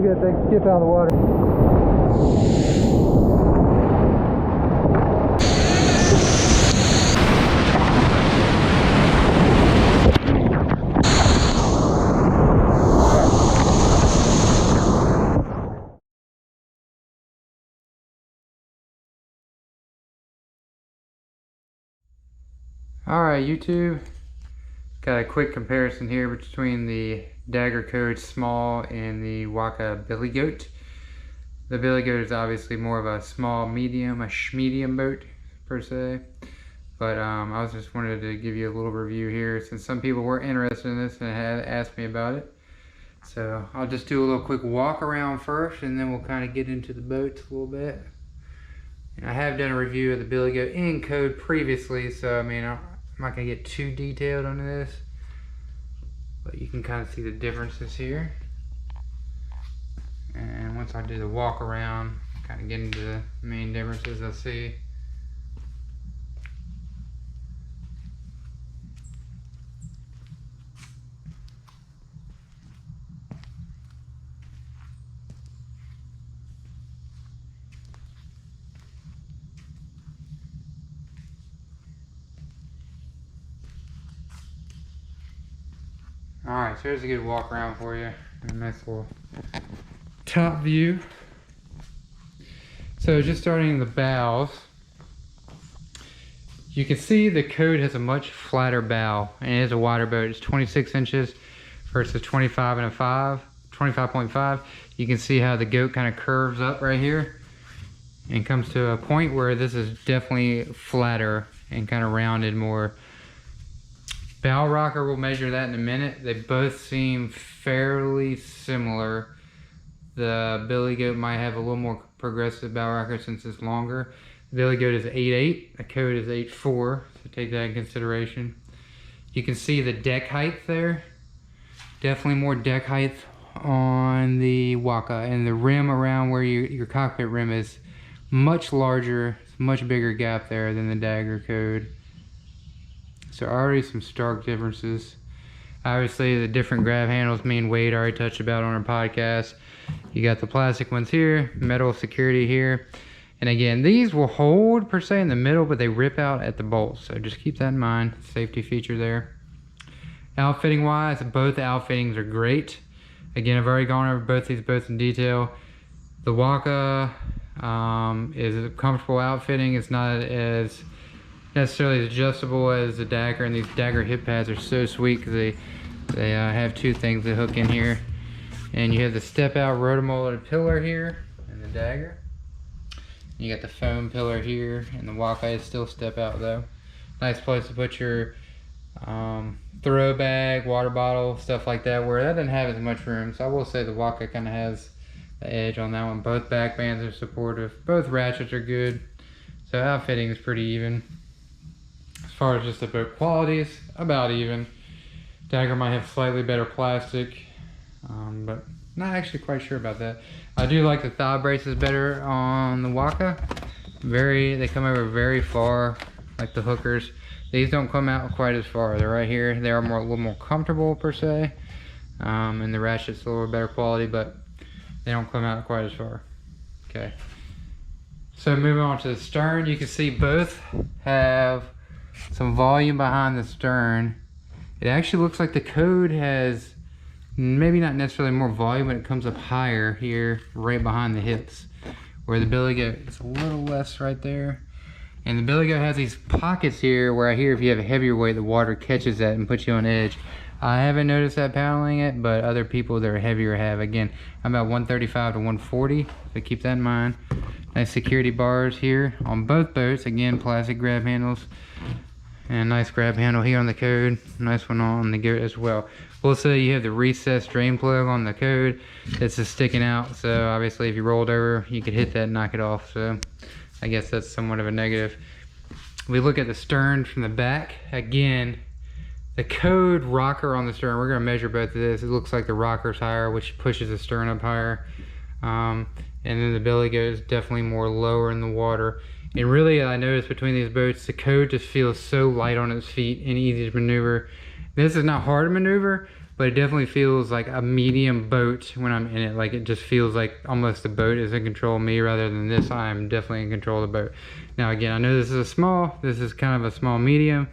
Sounds good. They skip out of the water. Alright, YouTube, got a quick comparison here between the Daggercodesmall and the Wakabillygoat. The Billygoat is obviously more of a small medium, a schmedium boat per se. But I was just wanted to give you a little review here since some people were interested in this and had asked me about it. So I'll just do a little quick walk around first and then we'll kind of get into the boats a little bit. And I have done a review of the Billygoat in code previously, so I mean, I'm not going to get too detailed on this, but you can kind of see the differences here. And once I do the walk around, kind of get into the main differences I see. Alright, so here's a good walk around for you. A nice little top view. So just starting in the bows, you can see the code has a much flatter bow and it is a wider boat. It's 26 inches versus 25.5. You can see how the goat kind of curves up right here and comes to a point where this is definitely flatter and kind of rounded more. Bow rocker, we'll measure that in a minute. They both seem fairly similar. The Billygoat might have a little more progressive bow rocker since it's longer. The Billygoat is 8.8, the code is 8.4, so take that in consideration. You can see the deck height there. Definitely more deck height on the Waka, and the rim around where your cockpit rim is much larger, much bigger gap there than the Daggercode. So already some stark differences. Obviously the different grab handles, me and Wade already touched about on our podcast. You got the plastic ones here, metal security here. And again, these will hold per se in the middle, but they rip out at the bolts. So just keep that in mind, safety feature there. Outfitting wise, both outfittings are great. Again, I've already gone over both these boats in detail. The Waka is a comfortable outfitting. It's not as necessarily as adjustable as the Dagger, and these Dagger hip pads are so sweet because they have two things that hook in here. And you have the step out rotomolded pillar here and the Dagger. You got the foam pillar here, and the Waka is still step out though. Nice place to put your throw bag, water bottle, stuff like that, where that doesn't have as much room. So I will say the Waka kind of has the edge on that one. Both back bands are supportive. Both ratchets are good. So outfitting is pretty even. As far as just the boat quality, it's about even. Dagger might have slightly better plastic, but not actually quite sure about that. I do like the thigh braces better on the Waka. They come over very far, like the hookers. These don't come out quite as far. They're right here. They are a little more comfortable per se, and the ratchet's a little better quality, but they don't come out quite as far. Okay. So moving on to the stern, you can see both have some volume behind the stern. It actually looks like the code has maybe not necessarily more volume, but it comes up higher here right behind the hips, where the Billygoat is a little less right there. And the Billygoat has these pockets here where I hear if you have a heavier weight, the water catches that and puts you on edge. I haven't noticed that paddling it, but other people that are heavier have. Again, I'm about 135 to 140, so keep that in mind. Nice security bars here on both boats. Again, plastic grab handles. And nice grab handle here on the code. Nice one on the goat as well. We'll say you have the recessed drain plug on the code. It's just sticking out. So obviously if you rolled over, you could hit that and knock it off. So I guess that's somewhat of a negative. We look at the stern from the back. Again, the code rocker on the stern, we're gonna measure both of this. It looks like the rocker's higher, which pushes the stern up higher. And then the Billygoat is definitely more lower in the water. And really, I noticed between these boats, the code just feels so light on its feet and easy to maneuver. This is not hard to maneuver, but but it definitely feels like a medium boat when I'm in it. Like it just feels like almost the boat is in control of me rather than this. I'm definitely in control of the boat. Now again, I know this is this is kind of a small medium,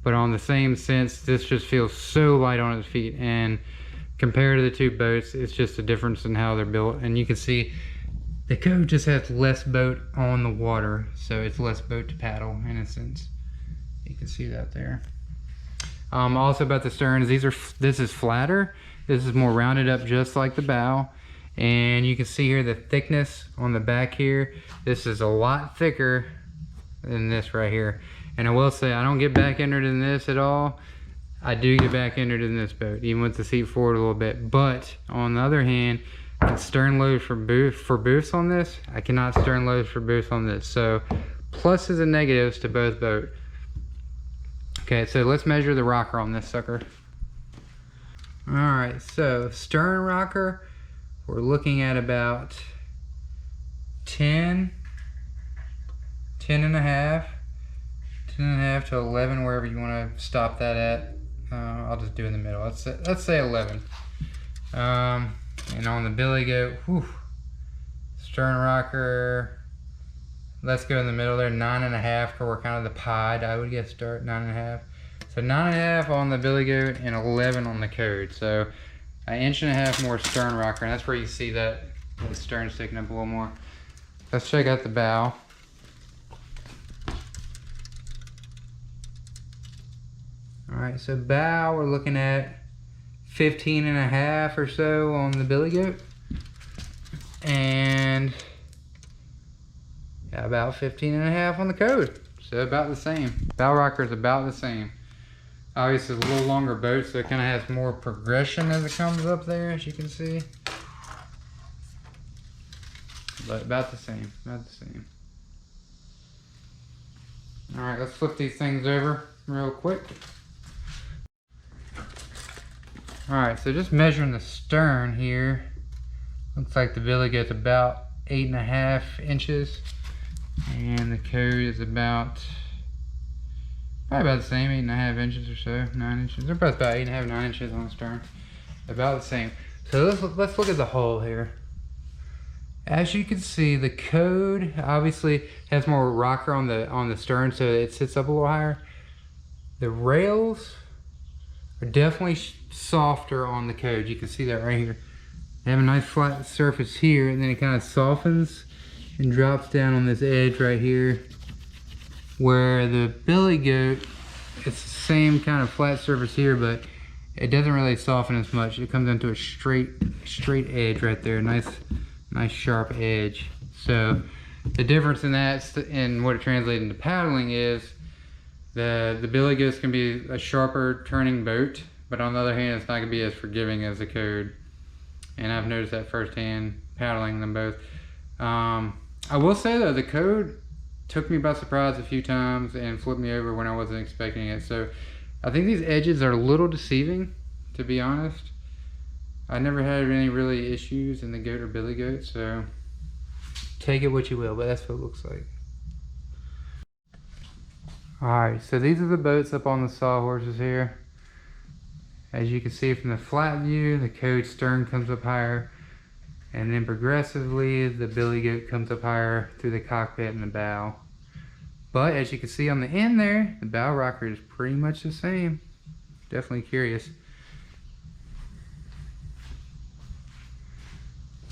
but on the same sense, this just feels so light on its feet. And compared to the two boats, it's just a difference in how they're built. And you can see the Code just has less boat on the water, so it's less boat to paddle in a sense. You can see that there. Also about the sterns, this is flatter. This is more rounded up just like the bow. And you can see here the thickness on the back here. This is a lot thicker than this right here. And I will say, I don't get back entered in this at all. I do get back entered in this boat, even with the seat forward a little bit. But on the other hand, I can stern load for booths on this. I cannot stern load for booths on this. So pluses and negatives to both boats. Okay, so let's measure the rocker on this sucker. All right, so stern rocker, we're looking at about 10 and a half to 11, wherever you want to stop that at. I'll just do in the middle. Let's say 11. And on the billy goat, stern rocker, let's go in the middle there, 9.5, because we're kind of the pied, I would guess, start 9.5. So 9.5 on the billy goat and 11 on the Code. So an 1.5 inch more stern rocker, and that's where you see that the stern sticking up a little more. Let's check out the bow. All right, so bow, we're looking at 15.5 or so on the billy goat, and about 15.5 on the Code. So about the same. Bow rocker is about the same. Obviously, it's a little longer boat, so it kind of has more progression as it comes up there, as you can see. But about the same. About the same. All right, let's flip these things over real quick. Alright, so just measuring the stern here, looks like the billy goat's about 8.5 inches, and the Code is probably about the same, 8.5 inches or so, 9 inches. They're both about 8.5, 9 inches on the stern, about the same. So let's look at the hull here. As you can see, the Code obviously has more rocker on the stern, so it sits up a little higher. The rails are definitely softer on the Code. You can see that right here. They have a nice flat surface here, and then it kind of softens and drops down on this edge right here. Where the billy goat, it's the same kind of flat surface here, but it doesn't really soften as much. It comes into a straight edge right there. Nice sharp edge. So the difference in that and what it translates into paddling is the billy goats can be a sharper turning boat, but on the other hand, it's not gonna be as forgiving as the Code. And I've noticed that firsthand paddling them both. I will say though, the Code took me by surprise a few times and flipped me over when I wasn't expecting it. So I think these edges are a little deceiving, to be honest. I never had any really issues in the goat or billy goat, so take it what you will, but that's what it looks like. Alright, so these are the boats up on the sawhorses here. As you can see from the flat view, the Code stern comes up higher, and then progressively the billy goat comes up higher through the cockpit and the bow. But as you can see on the end there, the bow rocker is pretty much the same. Definitely curious.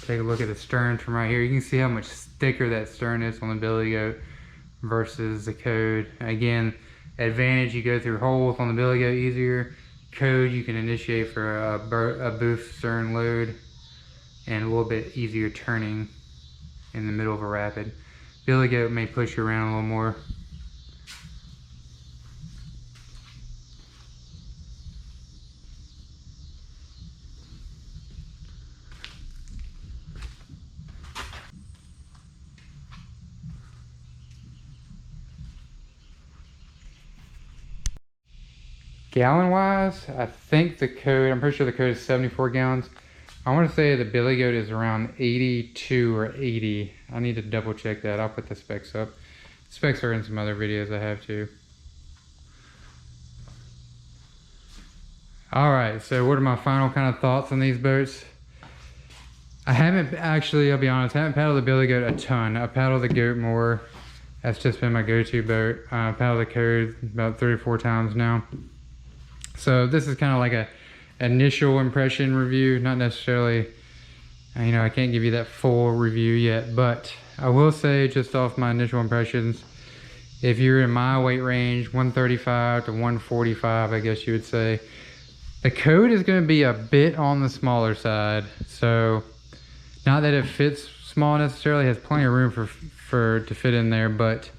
Take a look at the stern from right here. You can see how much thicker that stern is on the billy goat versus the Code. Again, advantage, you go through holes on the billy goat easier. Code, you can initiate for a booth stern load and a little bit easier turning in the middle of a rapid. Billy goat may push you around a little more. Gallon wise, I think the Code, I'm pretty sure the Code is 74 gallons. I want to say the billy goat is around 82 or 80. I need to double check that. I'll put the specs up. Specs are in some other videos I have too. All right, so what are my final kind of thoughts on these boats? I haven't actually, I'll be honest, I haven't paddled the Billy Goat a ton. I paddled the Goat more. That's just been my go-to boat. I paddled the Code about 3 or 4 times now. So this is kind of like a initial impression review, not necessarily, you know, I can't give you that full review yet, but I will say just off my initial impressions, if you're in my weight range, 135 to 145, I guess you would say, the Code is going to be a bit on the smaller side. So not that it fits small necessarily, it has plenty of room to fit in there, but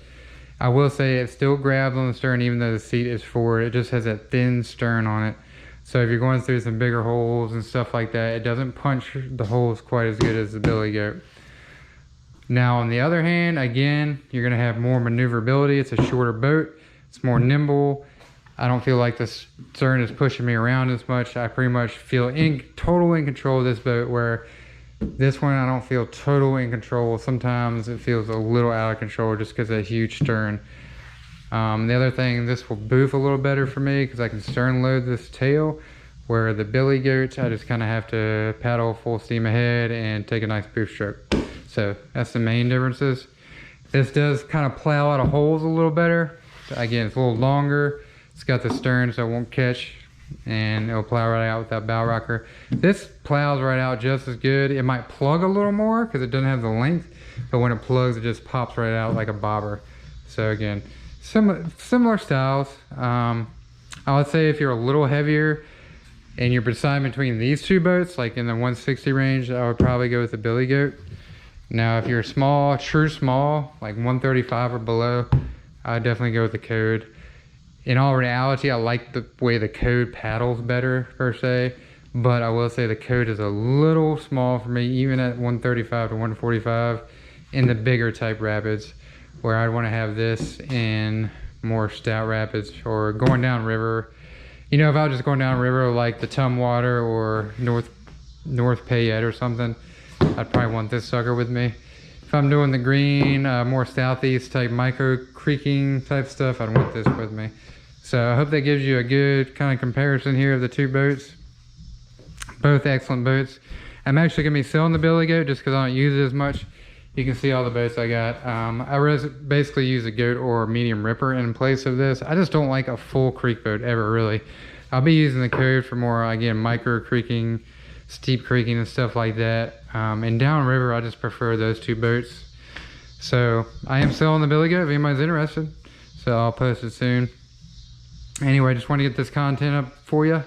I will say it still grabs on the stern even though the seat is forward. It just has that thin stern on it. So if you're going through some bigger holes and stuff like that, it doesn't punch the holes quite as good as the Billy Goat. Now on the other hand, again, you're going to have more maneuverability. It's a shorter boat. It's more nimble. I don't feel like the stern is pushing me around as much. I pretty much feel total in control of this boat, where this one I don't feel total in control. Sometimes it feels a little out of control just because of that huge stern. The other thing, this will boof a little better for me because I can stern load this tail, where the Billy Goats, I just kind of have to paddle full steam ahead and take a nice boof stroke. So that's the main differences. This does kind of plow out of holes a little better. Again, it's a little longer. It's got the stern so it won't catch, and it'll plow right out with that bow rocker. This plows right out just as good. It might plug a little more because it doesn't have the length, but when it plugs, it just pops right out like a bobber. So again, similar styles. I would say if you're a little heavier and you're deciding between these two boats, like in the 160 range, I would probably go with the Billy Goat. Now if you're small, true small, like 135 or below, I'd definitely go with the Code. In all reality, I like the way the Code paddles better per se, but I will say the Code is a little small for me, even at 135 to 145 in the bigger type rapids, where I'd want to have this in more stout rapids or going down river. You know, if I was just going down river like the Tumwater or North Payette or something, I'd probably want this sucker with me. If I'm doing the green, more southeast type micro creeking type stuff, I'd want this with me. So I hope that gives you a good kind of comparison here of the two boats. Both excellent boats. I'm actually going to be selling the Billy Goat just because I don't use it as much. You can see all the boats I got. I basically use a Goat or medium ripper in place of this. I just don't like a full creek boat ever, really. I'll be using the Code for more, again, micro creeking, steep creeking and stuff like that. And downriver, I just prefer those two boats. So I am selling the Billy Goat if anybody's interested. So I'll post it soon. Anyway, just want to get this content up for you.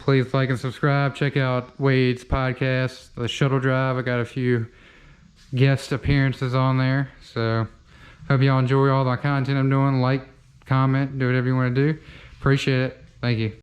Please like and subscribe. Check out Wade's podcast, The Shuttle Drive. I got a few guest appearances on there. So hope y'all enjoy all my content I'm doing. Like, comment, do whatever you want to do. Appreciate it. Thank you.